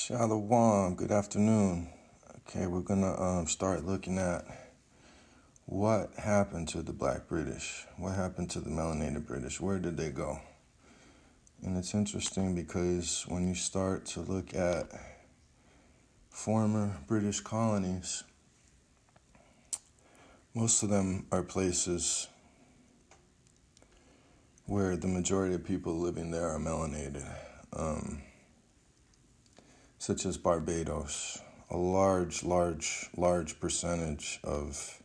Shalom, good afternoon. Okay, we're gonna start looking at what happened to the Black British. What happened to the Melanated British? Where did they go? And it's interesting because when you start to look at former British colonies, most of them are places where the majority of people living there are melanated. Such as Barbados. A large percentage of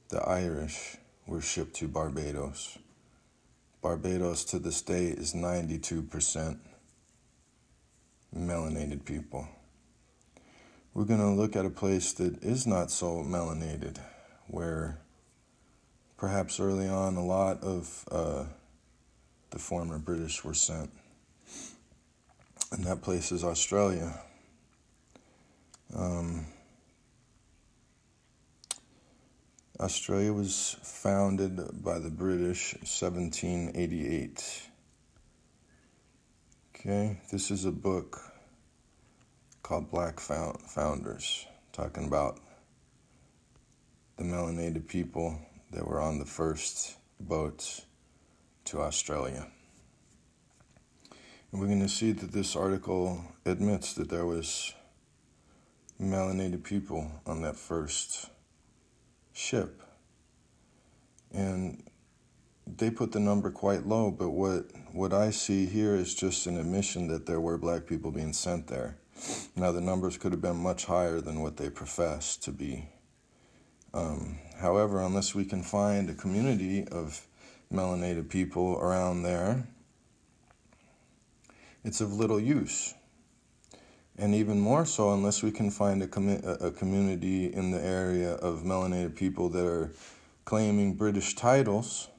the Irish were shipped to Barbados. Barbados to this day is 92% melanated people. We're going to look at a place that is not so melanated, where perhaps early on a lot of the former British were sent. And that place is Australia. Australia was founded by the British in 1788. Okay, this is a book called Black Founders, talking about the melanated people that were on the first boats to Australia. And we're going to see that this article admits that there was melanated people on that first ship. And they put the number quite low, but what I see here is just an admission that there were black people being sent there. Now, the numbers could have been much higher than what they profess to be. However, unless we can find a community of melanated people around there, it's of little use. And even more so, unless we can find a community in the area of melanated people that are claiming British titles,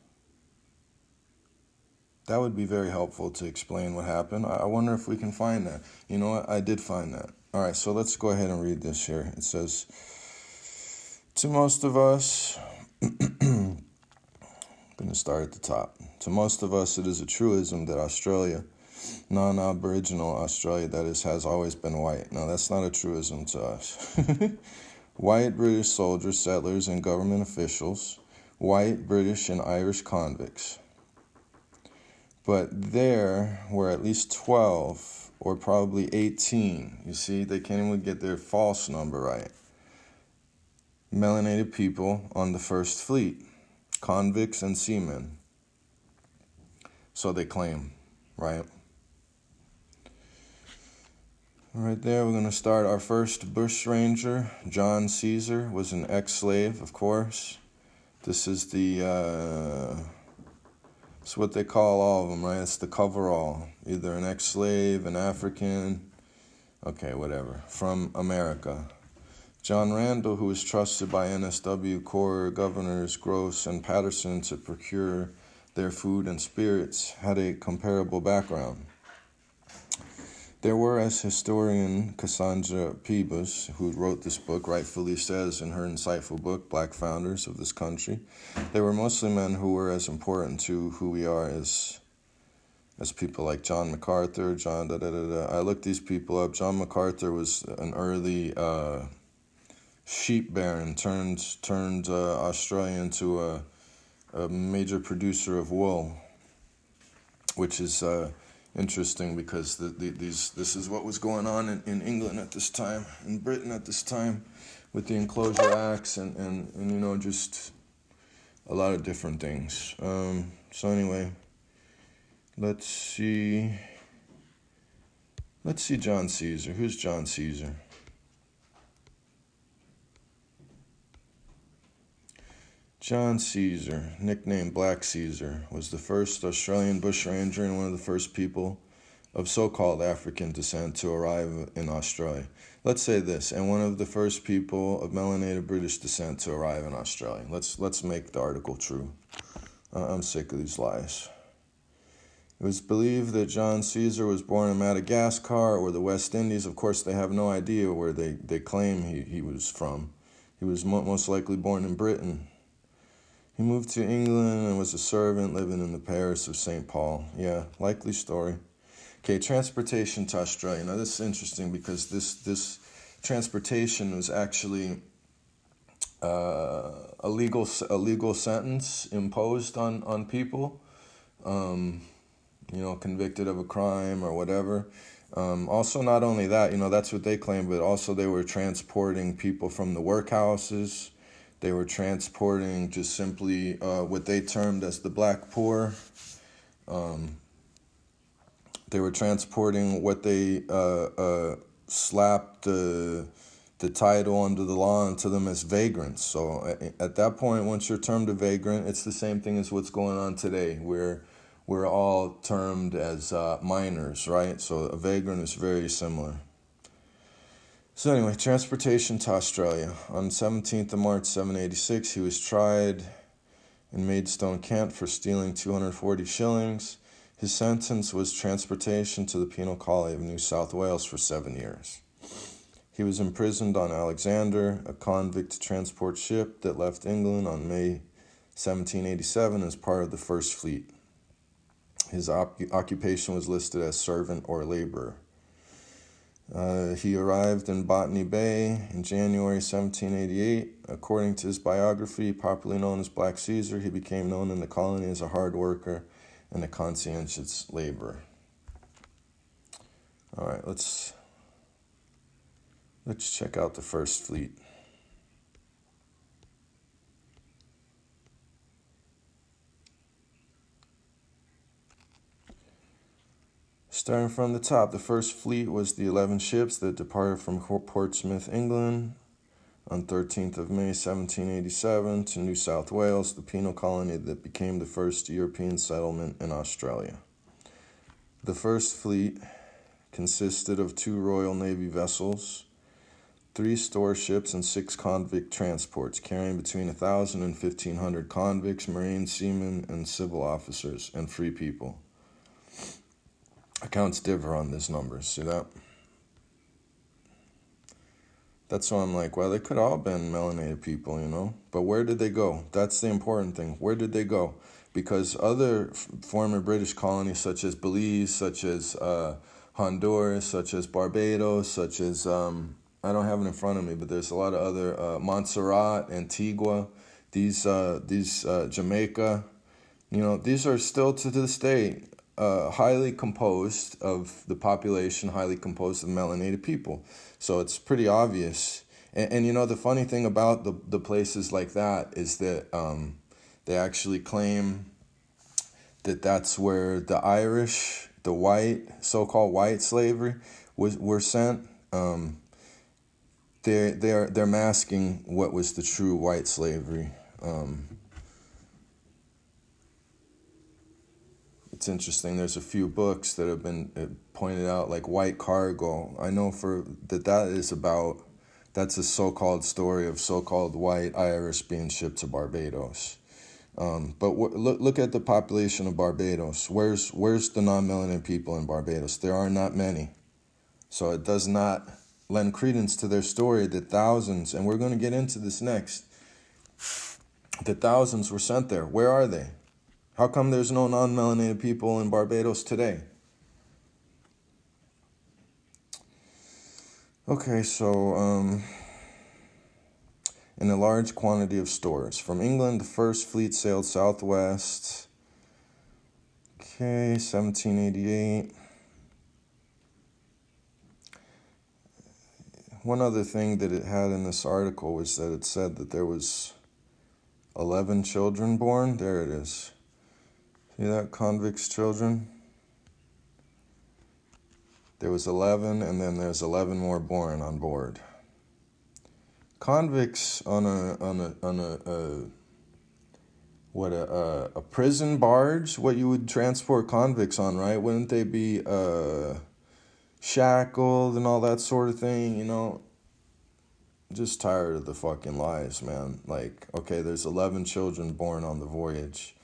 that would be very helpful to explain what happened. I wonder if we can find that. You know what? I did find that. All right, so let's go ahead and read this here. It says, to most of us, I'm going to start at the top. To most of us, it is a truism that Australia, non-Aboriginal Australia, that is, has always been white. No, that's not a truism to us. White British soldiers, settlers, and government officials, white British and Irish convicts. But there were at least 12 or probably 18. You see, they can't even get their false number right. Melanated people on the first fleet, convicts and seamen. So they claim, right? Right there, we're going to start our first bushranger. John Caesar was an ex-slave, of course. This is it's what they call all of them, right? It's the coverall. Either an ex-slave, an African, okay, whatever, from America. John Randall, who was trusted by NSW Corps Governors Gross and Patterson to procure their food and spirits, had a comparable background. There were, as historian Cassandra Peebles, who wrote this book, rightfully says in her insightful book, Black Founders of this country, they were mostly men who were as important to who we are as people like John MacArthur, I looked these people up. John MacArthur was an early sheep baron, turned Australia into a major producer of wool, which is interesting because this is what was going on in England at this time, in Britain at this time, with the Enclosure Acts and you know, just a lot of different things. So anyway, let's see John Caesar. Who's John Caesar? John Caesar, nicknamed Black Caesar, was the first Australian bushranger and one of the first people of so-called African descent to arrive in Australia. Let's say this, and one of the first people of melanated British descent to arrive in Australia. Let's make the article true. I'm sick of these lies. It was believed that John Caesar was born in Madagascar or the West Indies. Of course, they have no idea where they claim he was from. He was most likely born in Britain. He moved to England and was a servant living in the parish of St. Paul. Yeah, likely story. Okay, transportation to Australia. Now this is interesting because this transportation was actually a legal sentence imposed on people, convicted of a crime or whatever. Also, not only that, that's what they claim, but also they were transporting people from the workhouses. They were transporting just simply what they termed as the black poor. They were transporting what they slapped the title under the law into them as vagrants. So at that point, once you're termed a vagrant, it's the same thing as what's going on today, where we're all termed as minors, right? So a vagrant is very similar. So anyway, transportation to Australia. On 17th of March, 786, he was tried in Maidstone, Kent for stealing 240 shillings. His sentence was transportation to the Penal Colony of New South Wales for 7 years. He was imprisoned on Alexander, a convict transport ship that left England on May 1787 as part of the First Fleet. His occupation was listed as servant or laborer. He arrived in Botany Bay in January 1788. According to his biography, popularly known as Black Caesar, he became known in the colony as a hard worker and a conscientious laborer. All right, let's check out the First Fleet. Starting from the top, the First Fleet was the 11 ships that departed from Portsmouth, England, on 13th of May, 1787, to New South Wales, the penal colony that became the first European settlement in Australia. The First Fleet consisted of 2 Royal Navy vessels, 3 store ships, and 6 convict transports, carrying between 1,000 and 1,500 convicts, marine seamen, and civil officers, and free people. Accounts differ on this number. See that? That's why I'm like, well, they could all have been melanated people, But where did they go? That's the important thing. Where did they go? Because other former British colonies, such as Belize, such as Honduras, such as Barbados, such as, I don't have it in front of me, but there's a lot of other, Montserrat, Antigua, these Jamaica, these are still to this day highly composed of the population, highly composed of melanated people. So it's pretty obvious. And the funny thing about the places like that is that they actually claim that that's where the Irish, the white, so-called white slavery were sent. They're masking what was the true white slavery. It's interesting. There's a few books that have been pointed out, like White Cargo. I know that's a so-called story of so-called white Irish being shipped to Barbados. But look at the population of Barbados. Where's the non-melanated people in Barbados? There are not many. So it does not lend credence to their story that thousands, and we're going to get into this next, that thousands were sent there. Where are they? How come there's no non-melanated people in Barbados today? Okay, so in a large quantity of stores. From England, the First Fleet sailed southwest. Okay, 1788. One other thing that it had in this article was that it said that there was 11 children born. There it is. See that? Convicts' children. There was 11, and then there's 11 more born on board. Convicts on a prison barge, what you would transport convicts on, right? Wouldn't they be shackled and all that sort of thing, Just tired of the fucking lies, man. Like, okay, there's 11 children born on the voyage.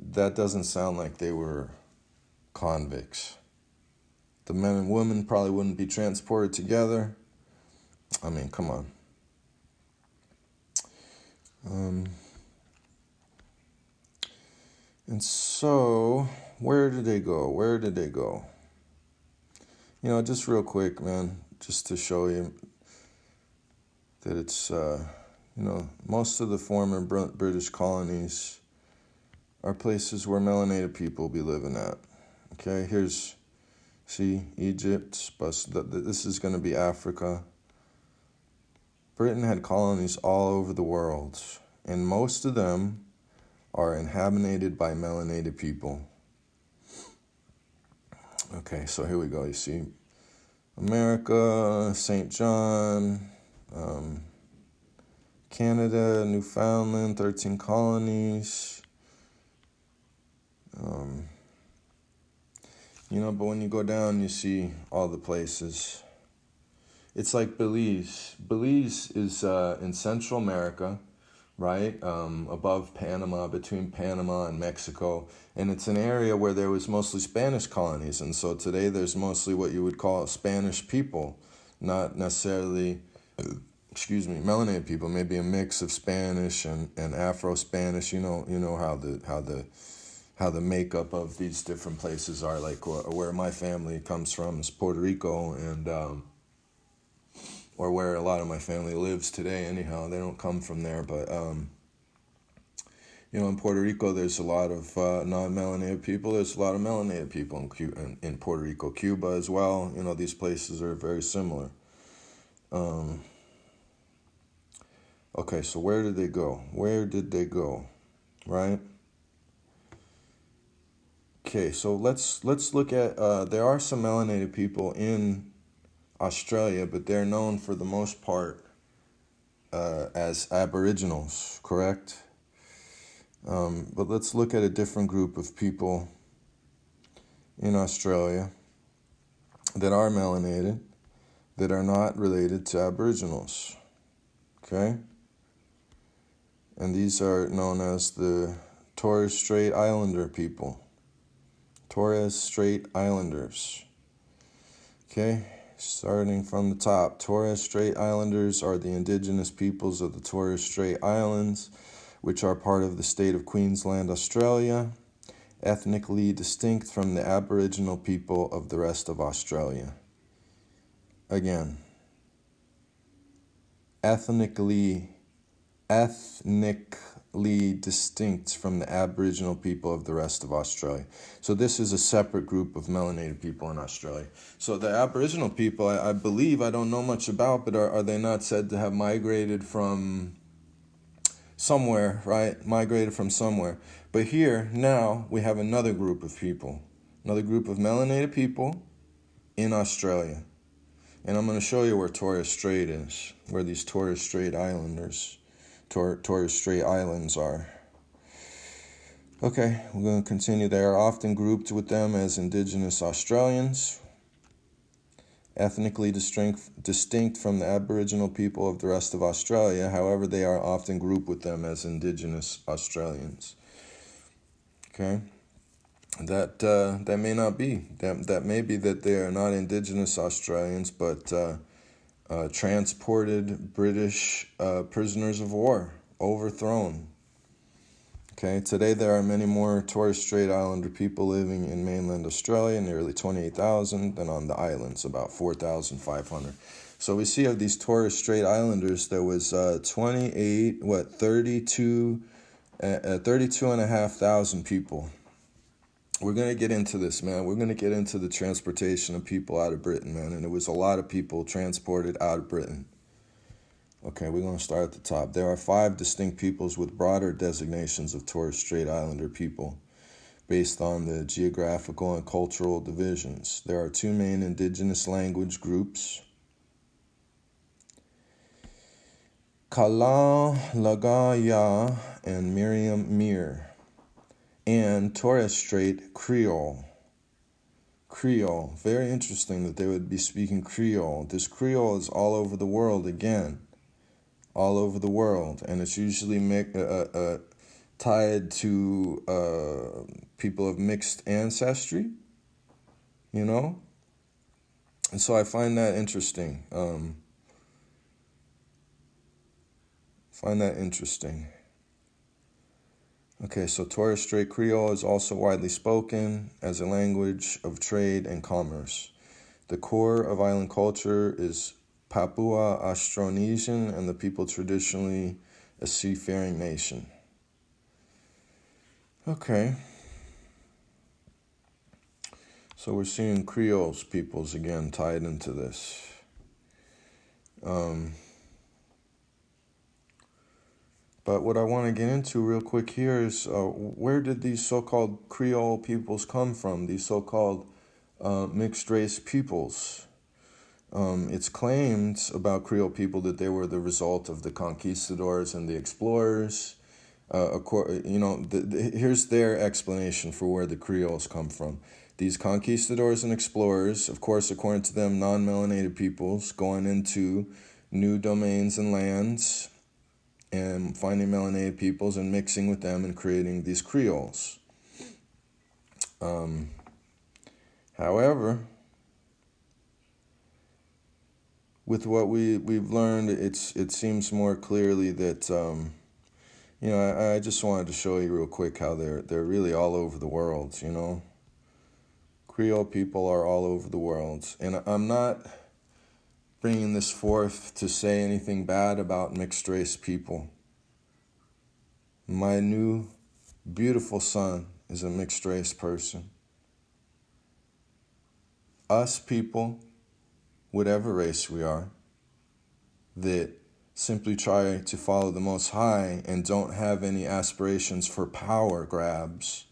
That doesn't sound like they were convicts. The men and women probably wouldn't be transported together. I mean, come on. And so, where did they go? Just real quick, man, just to show you that it's, most of the former British colonies are places where melanated people be living at. Okay, see, Egypt, but this is going to be Africa. Britain had colonies all over the world, and most of them are inhabited by melanated people. Okay, so here we go. You see, America, St. John, Canada, Newfoundland, 13 colonies. But when you go down, you see all the places. It's like Belize. Belize is in Central America, right? Above Panama, between Panama and Mexico. And it's an area where there was mostly Spanish colonies. And so today there's mostly what you would call Spanish people, not necessarily, melanated people, maybe a mix of Spanish and Afro-Spanish. You know how the makeup of these different places are. Like where my family comes from is Puerto Rico, and or where a lot of my family lives today. Anyhow, they don't come from there, but in Puerto Rico, there's a lot of non-melanated people. There's a lot of melanated people in Puerto Rico, Cuba as well. These places are very similar. Okay, so where did they go? Where did they go? Right? Okay, so let's look at, there are some melanated people in Australia, but they're known for the most part as Aboriginals, correct? But let's look at a different group of people in Australia that are melanated, that are not related to Aboriginals, okay? And these are known as the Torres Strait Islander people. Torres Strait Islanders. Okay, starting from the top. Torres Strait Islanders are the indigenous peoples of the Torres Strait Islands, which are part of the state of Queensland, Australia, ethnically distinct from the Aboriginal people of the rest of Australia. Again, ethnically distinct from the Aboriginal people of the rest of Australia. So this is a separate group of melanated people in Australia. So the Aboriginal people, I believe, I don't know much about, but are they not said to have migrated from somewhere, right? Migrated from somewhere. But here, now, we have another group of people, another group of melanated people in Australia. And I'm going to show you where Torres Strait is, where these Torres Strait Islanders, Torres Strait Islands are. Okay, we're going to continue. They are often grouped with them as Indigenous Australians, ethnically distinct from the Aboriginal people of the rest of Australia. However, they are often grouped with them as Indigenous Australians. Okay, that may not be. That may be that they are not Indigenous Australians, but transported British prisoners of war, overthrown. Okay, today there are many more Torres Strait Islander people living in mainland Australia, nearly 28,000, than on the islands, about 4,500. So we see of these Torres Strait Islanders, there was 32,500 people. We're going to get into this, man. We're going to get into the transportation of people out of Britain, man. And it was a lot of people transported out of Britain. Okay, we're going to start at the top. There are 5 distinct peoples with broader designations of Torres Strait Islander people based on the geographical and cultural divisions. There are 2 main indigenous language groups: Kala Lagaya and Miriam Mir, and Torres Strait Creole. Creole. Very interesting that they would be speaking Creole. This Creole is all over the world again. All over the world. And it's usually tied to people of mixed ancestry. And so I find that interesting. Okay, so Torres Strait Creole is also widely spoken as a language of trade and commerce. The core of island culture is Papua Austronesian, and the people traditionally a seafaring nation. Okay. So we're seeing Creole peoples again tied into this. But what I want to get into real quick here is where did these so-called Creole peoples come from? These so-called mixed race peoples. It's claimed about Creole people that they were the result of the conquistadors and the explorers. Here's their explanation for where the Creoles come from. These conquistadors and explorers, of course, according to them, non-melanated peoples going into new domains and lands and finding melanated peoples and mixing with them and creating these Creoles. However, with what we've learned, it seems more clearly that I just wanted to show you real quick how they're really all over the world. Creole people are all over the world, and I'm not bringing this forth to say anything bad about mixed race people. My new beautiful son is a mixed race person. Us people, whatever race we are, that simply try to follow the Most High and don't have any aspirations for power grabs,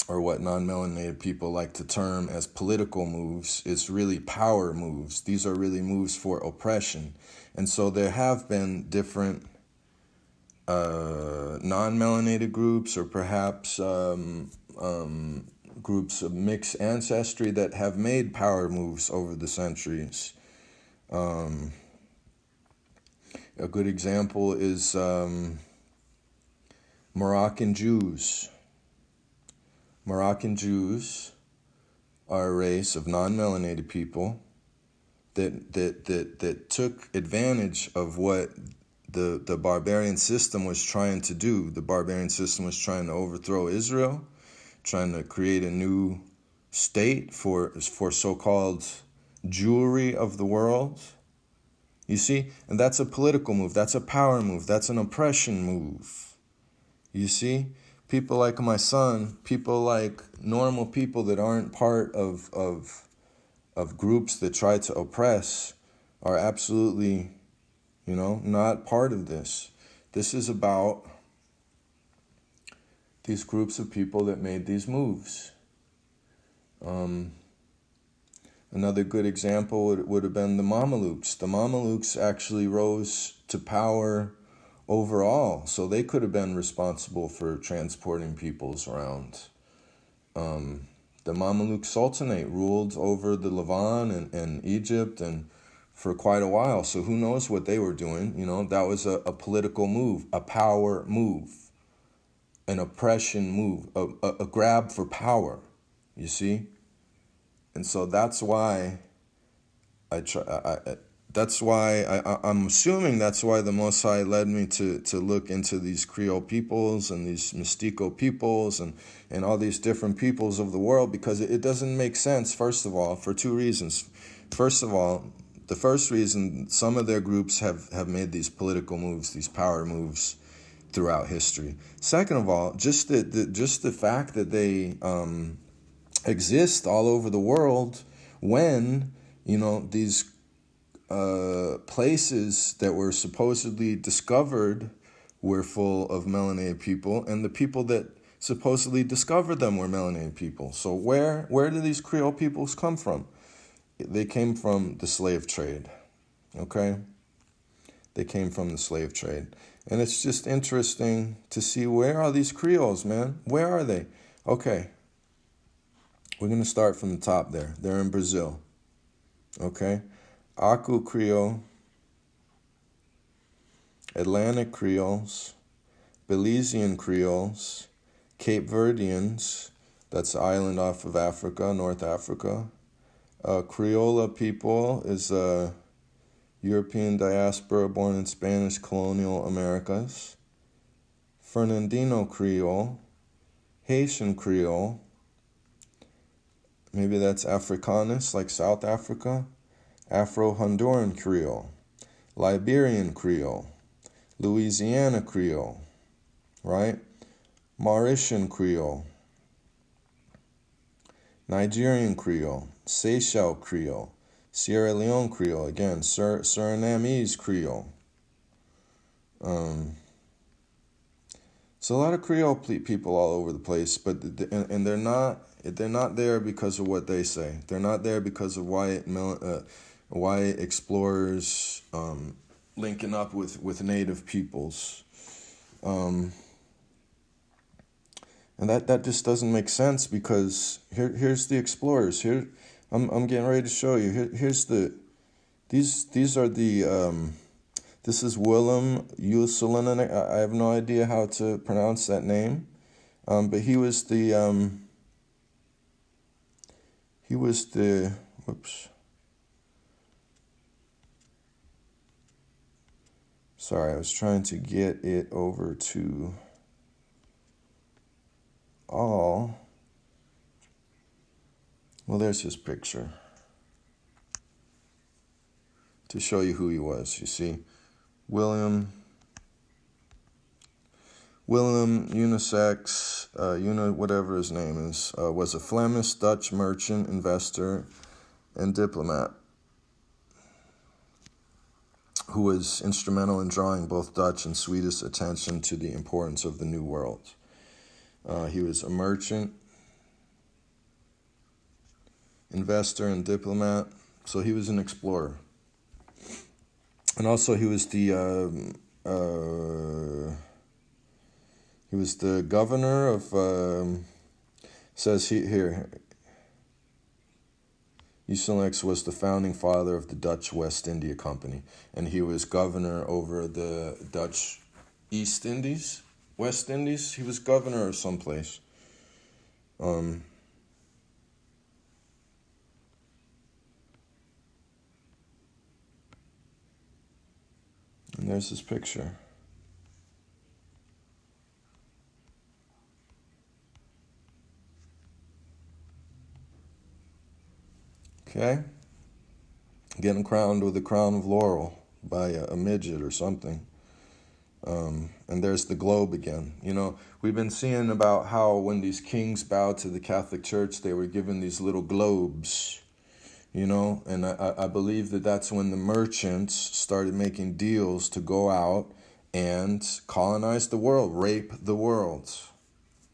or what non-melanated people like to term as political moves, is really power moves. These are really moves for oppression. And so there have been different non-melanated groups, or perhaps groups of mixed ancestry that have made power moves over the centuries. A good example is Moroccan Jews. Moroccan Jews are a race of non-melanated people that took advantage of what the barbarian system was trying to do. The barbarian system was trying to overthrow Israel, trying to create a new state for so-called Jewry of the world. You see? And that's a political move. That's a power move. That's an oppression move. You see? People like my son, people like normal people that aren't part of groups that try to oppress are absolutely, not part of this. This is about these groups of people that made these moves. Another good example would have been the Mamelukes. The Mamelukes actually rose to power overall, so they could have been responsible for transporting peoples around. The Mameluke Sultanate ruled over the Levant and Egypt and for quite a while, so who knows what they were doing. That was a political move, a power move, an oppression move, a grab for power, you see? And so that's why I'm assuming that's why the Most High led me to look into these Creole peoples and these Mystico peoples and all these different peoples of the world, because it doesn't make sense, first of all, for two reasons. First of all, the first reason, some of their groups have made these political moves, these power moves throughout history. Second of all, just the fact that they exist all over the world when, these places that were supposedly discovered were full of melanated people, and the people that supposedly discovered them were melanated people. So where do these Creole peoples come from? They came from the slave trade, okay? They came from the slave trade. And it's just interesting to see, where are these Creoles, man? Where are they? Okay. We're going to start from the top there. They're in Brazil, okay? Aku Creole, Atlantic Creoles, Belizean Creoles, Cape Verdeans, that's the island off of Africa, North Africa. Creola people is a European diaspora born in Spanish colonial Americas. Fernandino Creole, Haitian Creole, Maybe that's Africanus, like South Africa. Afro-Honduran Creole. Liberian Creole. Louisiana Creole. Right? Mauritian Creole. Nigerian Creole. Seychelles Creole. Sierra Leone Creole. Again, Surinamese Creole. So a lot of Creole people all over the place, but they're not there because of what they say. They're not there because of white explorers linking up with native peoples, and that just doesn't make sense, because here's the explorers. Here, I'm getting ready to show you. These are the. This is Willem Uselin. I have no idea how to pronounce that name, but he was the whoops. Sorry, I was trying to get it over to all. Well, there's his picture to show you who he was. You see. William Unisex, whatever his name is, was a Flemish Dutch merchant, investor, and diplomat who was instrumental in drawing both Dutch and Swedish attention to the importance of the New World. He was a merchant, investor, and diplomat, so he was an explorer. And also, he was the governor of. Says here. Uselix was the founding father of the Dutch West India Company, and he was governor over the Dutch East Indies, West Indies. He was governor of someplace. And there's his picture. Okay. Getting crowned with a crown of laurel by a midget or something. And there's the globe again. You know, we've been seeing about how when these kings bowed to the Catholic Church, they were given these little globes. You know, and I believe that's when the merchants started making deals to go out and colonize the world, rape the world.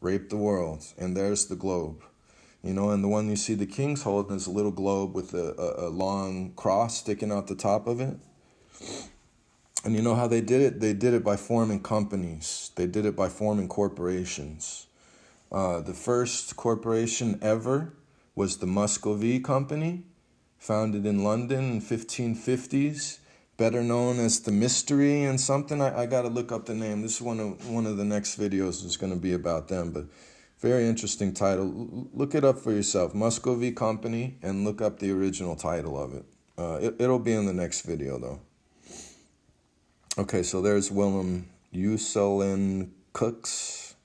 And there's the globe. You know, and the one you see the kings holding is a little globe with a long cross sticking out the top of it. And you know how they did it? They did it by forming companies. They did it by forming corporations. The first corporation ever was the Muscovy Company, founded in London in 1550s, better known as the Mystery and something. I got to look up the name. This is one of the next videos is going to be about them, but very interesting title. Look it up for yourself, Muscovy Company, and look up the original title of it. It'll be in the next video, though. Okay, so there's Willem Uselin Cooks,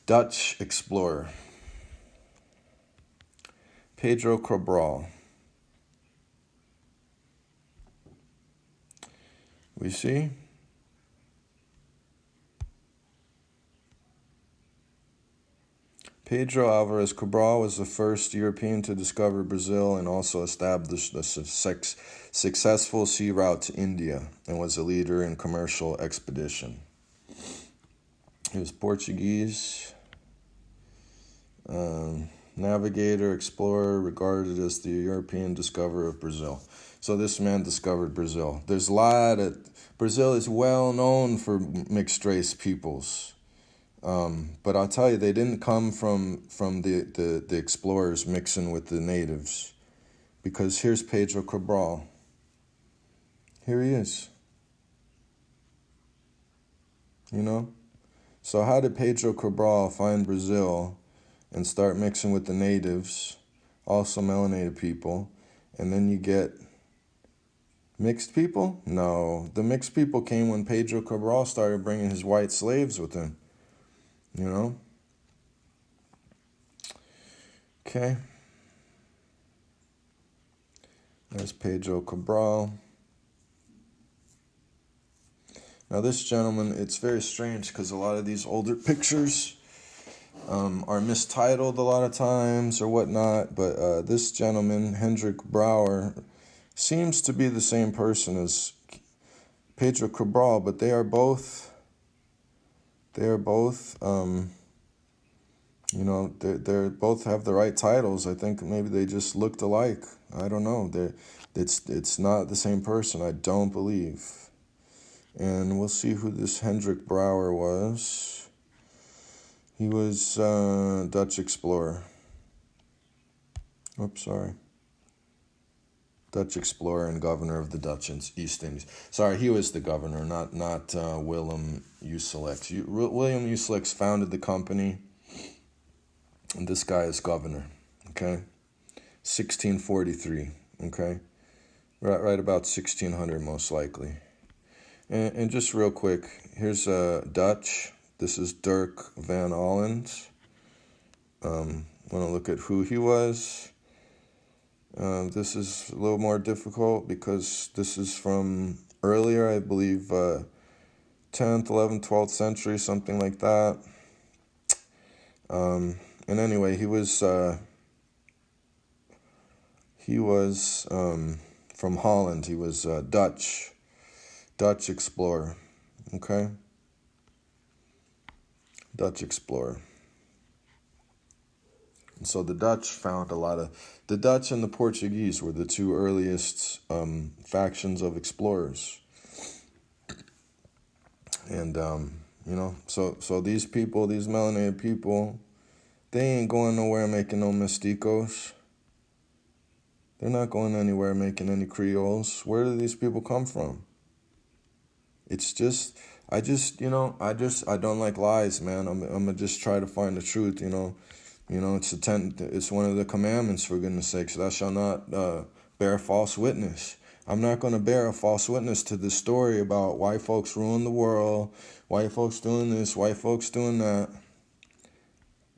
Dutch explorer. Pedro Cabral. We see. Pedro Alvarez Cabral was the first European to discover Brazil and also established a successful sea route to India, and was a leader in commercial expedition. He was Portuguese. Navigator, explorer, regarded as the European discoverer of Brazil. So this man discovered Brazil. There's a lot of... Brazil is well known for mixed race peoples. But I'll tell you, they didn't come from the explorers mixing with the natives. Because here's Pedro Cabral. Here he is. You know? So how did Pedro Cabral find Brazil and start mixing with the natives, also melanated people, and then you get mixed people? No, the mixed people came when Pedro Cabral started bringing his white slaves with him, you know? Okay. There's Pedro Cabral. Now this gentleman, it's very strange because a lot of these older pictures are mistitled a lot of times or whatnot, but this gentleman, Hendrik Brouwer, seems to be the same person as Pedro Cabral, but they are both, you know, they're both have the right titles. I think maybe they just looked alike. I don't know. It's not the same person, I don't believe. And we'll see who this Hendrik Brouwer was. He was Dutch explorer. Oops, sorry. Dutch explorer and governor of the Dutch East Indies. Sorry, he was the governor, not Willem Uselix. William Uselix founded the company, and this guy is governor. Okay, 1643. Okay, right about 1600 most likely. And just real quick, here's Dutch. This is Dirk van Olland. Want to look at who he was. This is a little more difficult because this is from earlier, I believe, 10th, 11th, 12th century, something like that. And anyway, he was from Holland. He was Dutch explorer. Okay, Dutch explorer. And so the Dutch found the Dutch and the Portuguese were the two earliest factions of explorers. And, you know, so these people, these melanated people, they ain't going nowhere making no mesticos. They're not going anywhere making any Creoles. Where do these people come from? It's just, I don't like lies, man. I'm gonna just try to find the truth, you know. You know, it's one of the commandments, for goodness sakes. Thou shalt not bear false witness. I'm not going to bear a false witness to this story about white folks ruling the world, white folks doing this, white folks doing that.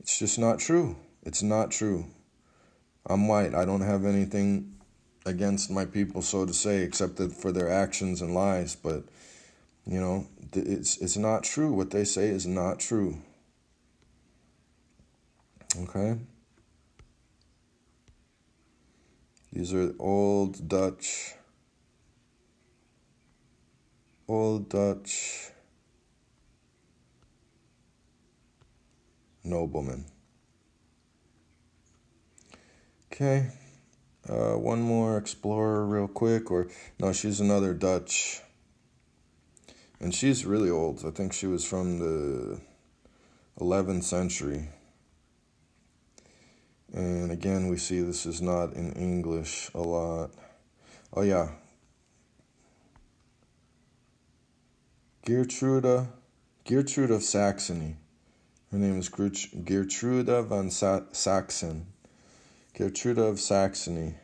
It's just not true. It's not true. I'm white. I don't have anything against my people, so to say, except that for their actions and lies. But, you know, it's not true. What they say is not true. Okay. These are old Dutch noblemen. Okay. One more explorer real quick, or no, she's another Dutch. And she's really old. I think she was from the 11th century. And again, we see this is not in English a lot. Oh, yeah. Gertrude of Saxony. Her name is Gertrude van Saxon. Gertrude of Saxony,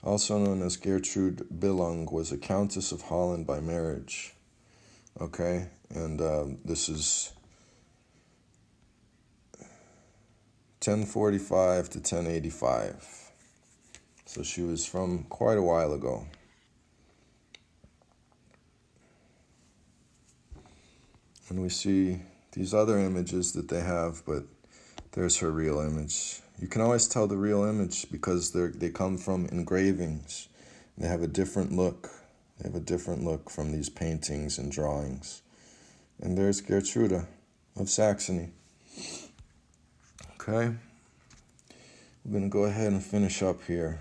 also known as Gertrude Billung, was a countess of Holland by marriage. Okay, and this is 1045 to 1085. So she was from quite a while ago. And we see these other images that they have, but there's her real image. You can always tell the real image because they come from engravings. They have a different look. They have a different look from these paintings and drawings. And there's Gertrude of Saxony. Okay. We're going to go ahead and finish up here.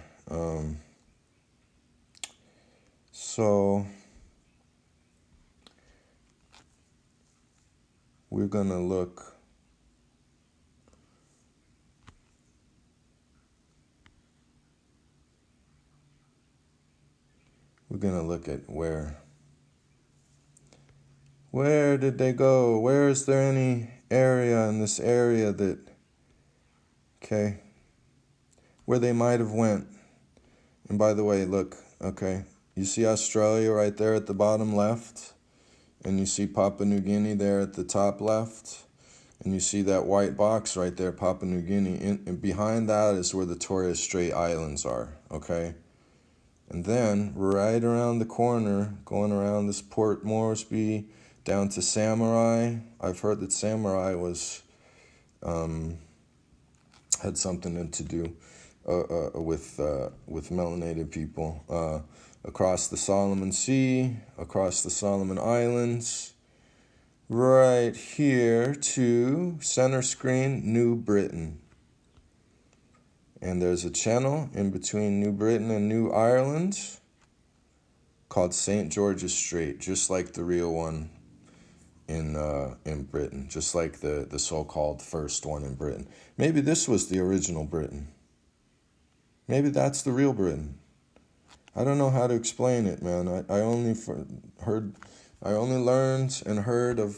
So we're going to look at where did they go? Where is there any area in this area that, okay, where they might have went. And by the way, look, okay, you see Australia right there at the bottom left, and you see Papua New Guinea there at the top left, And you see that white box right there, Papua New Guinea. And behind that is where the Torres Strait Islands are, okay? And then, right around the corner, going around this Port Moresby, down to Samurai. I've heard that Samurai was, had something to do with melanated people. Across the Solomon Sea, across the Solomon Islands, right here to center screen, New Britain. And there's a channel in between New Britain and New Ireland called St. George's Strait, just like the real one in Britain, just like the so-called first one in Britain. Maybe this was the original Britain. Maybe that's the real Britain. I don't know how to explain it, man. I only learned and heard of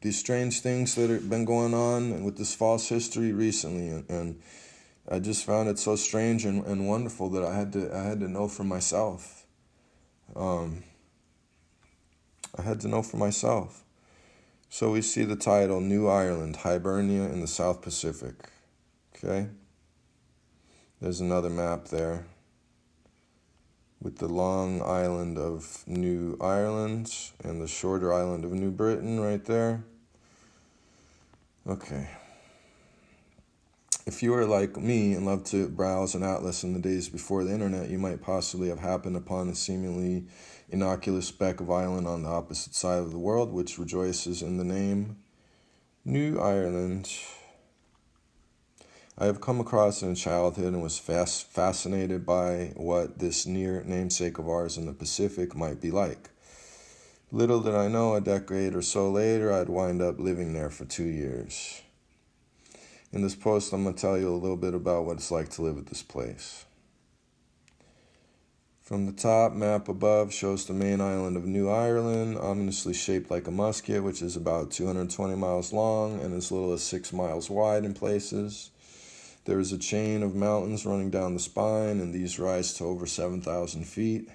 these strange things that have been going on with this false history recently, and I just found it so strange and wonderful that I had to know for myself. I had to know for myself. So we see the title, New Ireland, Hibernia in the South Pacific. Okay? There's another map there with the long island of New Ireland and the shorter island of New Britain right there. Okay. If you are like me and love to browse an atlas in the days before the internet, you might possibly have happened upon a seemingly innocuous speck of island on the opposite side of the world, which rejoices in the name New Ireland. I have come across it in childhood and was fascinated by what this near namesake of ours in the Pacific might be like. Little did I know, a decade or so later, I'd wind up living there for 2 years. In this post, I'm going to tell you a little bit about what it's like to live at this place. From the top, map above shows the main island of New Ireland, ominously shaped like a musket, which is about 220 miles long and as little as 6 miles wide in places. There is a chain of mountains running down the spine, and these rise to over 7,000 feet.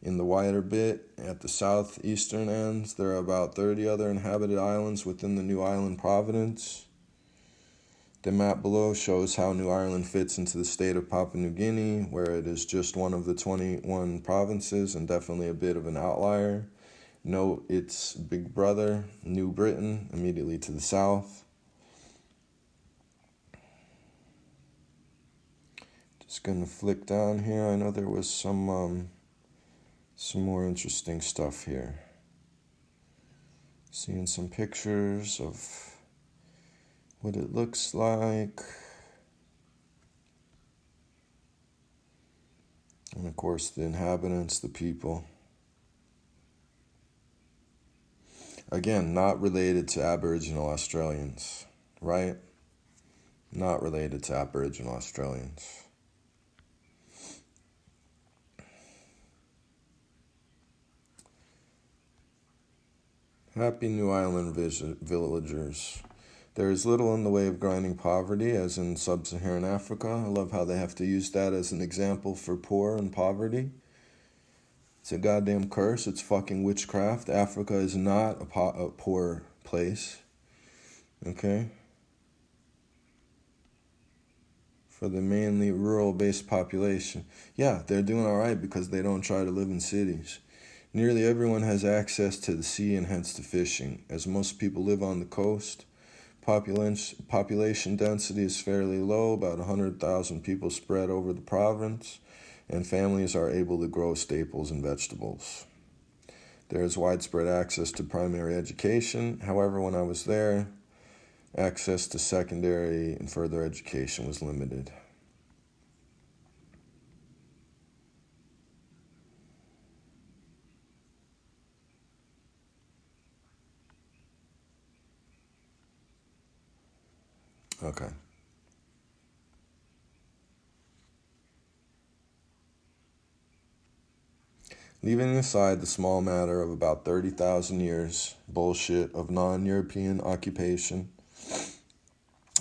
In the wider bit, at the southeastern ends, there are about 30 other inhabited islands within the New Ireland province. The map below shows how New Ireland fits into the state of Papua New Guinea, where it is just one of the 21 provinces and definitely a bit of an outlier. Note its big brother, New Britain, immediately to the south. Just gonna flick down here. I know there was some more interesting stuff here. Seeing some pictures of what it looks like. And of course the inhabitants, the people. Again, not related to Aboriginal Australians, right? Not related to Aboriginal Australians. Happy New Ireland villagers. There is little in the way of grinding poverty, as in sub-Saharan Africa. I love how they have to use that as an example for poor and poverty. It's a goddamn curse. It's fucking witchcraft. Africa is not a poor place. Okay? For the mainly rural-based population. Yeah, they're doing all right because they don't try to live in cities. Nearly everyone has access to the sea and hence to fishing. As most people live on the coast, population density is fairly low, about 100,000 people spread over the province, and families are able to grow staples and vegetables. There is widespread access to primary education. However, when I was there, access to secondary and further education was limited. Okay. Leaving aside the small matter of about 30,000 years bullshit of non-European occupation,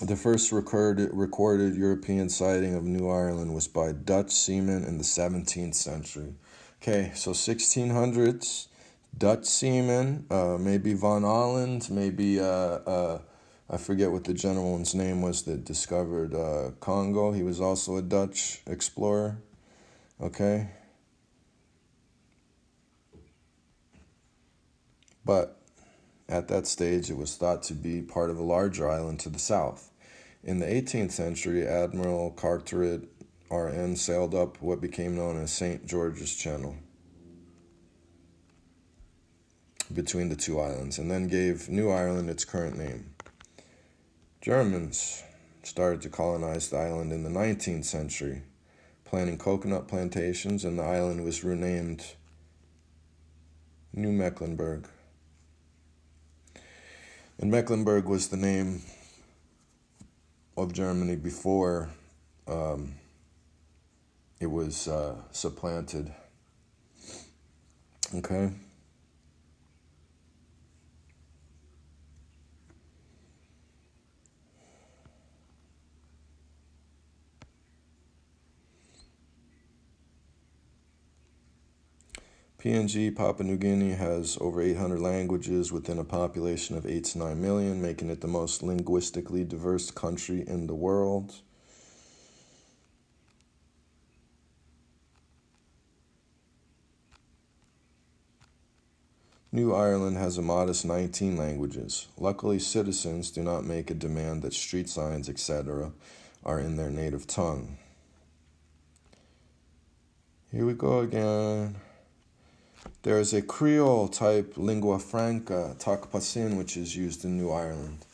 the first recorded European sighting of New Ireland was by Dutch seamen in the 17th century. Okay, so 1600s, Dutch seamen, maybe Van Holland, maybe I forget what the gentleman's name was that discovered Congo. He was also a Dutch explorer. Okay. But at that stage, it was thought to be part of a larger island to the south. In the 18th century, Admiral Carteret RN sailed up what became known as St. George's Channel between the two islands, and then gave New Ireland its current name. Germans started to colonize the island in the 19th century, planting coconut plantations, and the island was renamed New Mecklenburg. And Mecklenburg was the name of Germany before it was supplanted. Okay? PNG, Papua New Guinea, has over 800 languages within a population of 8 to 9 million, making it the most linguistically diverse country in the world. New Ireland has a modest 19 languages. Luckily, citizens do not make a demand that street signs, etc., are in their native tongue. Here we go again. There is a Creole type lingua franca, takpasin, which is used in New Ireland.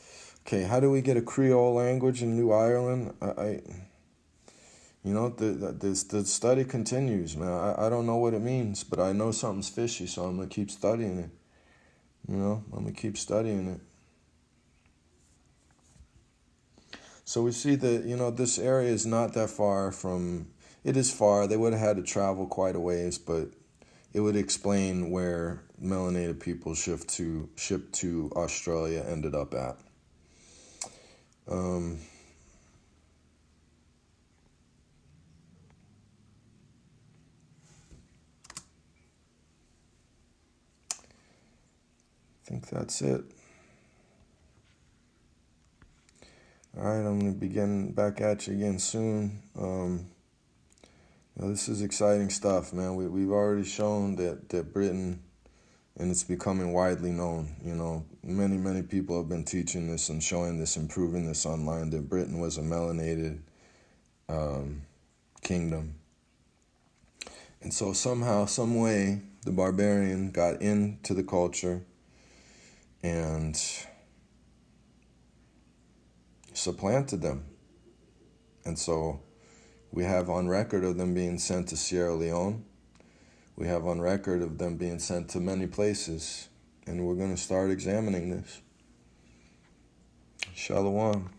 Okay, how do we get a Creole language in New Ireland? The study continues, man. I don't know what it means, but I know something's fishy, so I'm going to keep studying it. I'm going to keep studying it. So we see that, this area is not that far from, it is far. They would have had to travel quite a ways, but it would explain where melanated people shipped to Australia ended up at. I think that's it. All right, I'm going to begin back at you again soon. This is exciting stuff, man. We've already shown that Britain, and it's becoming widely known, many people have been teaching this and showing this and proving this online, that Britain was a melanated kingdom. And so somehow, some way, the barbarian got into the culture and supplanted them. And so we have on record of them being sent to Sierra Leone. We have on record of them being sent to many places. And we're going to start examining this. Shalom.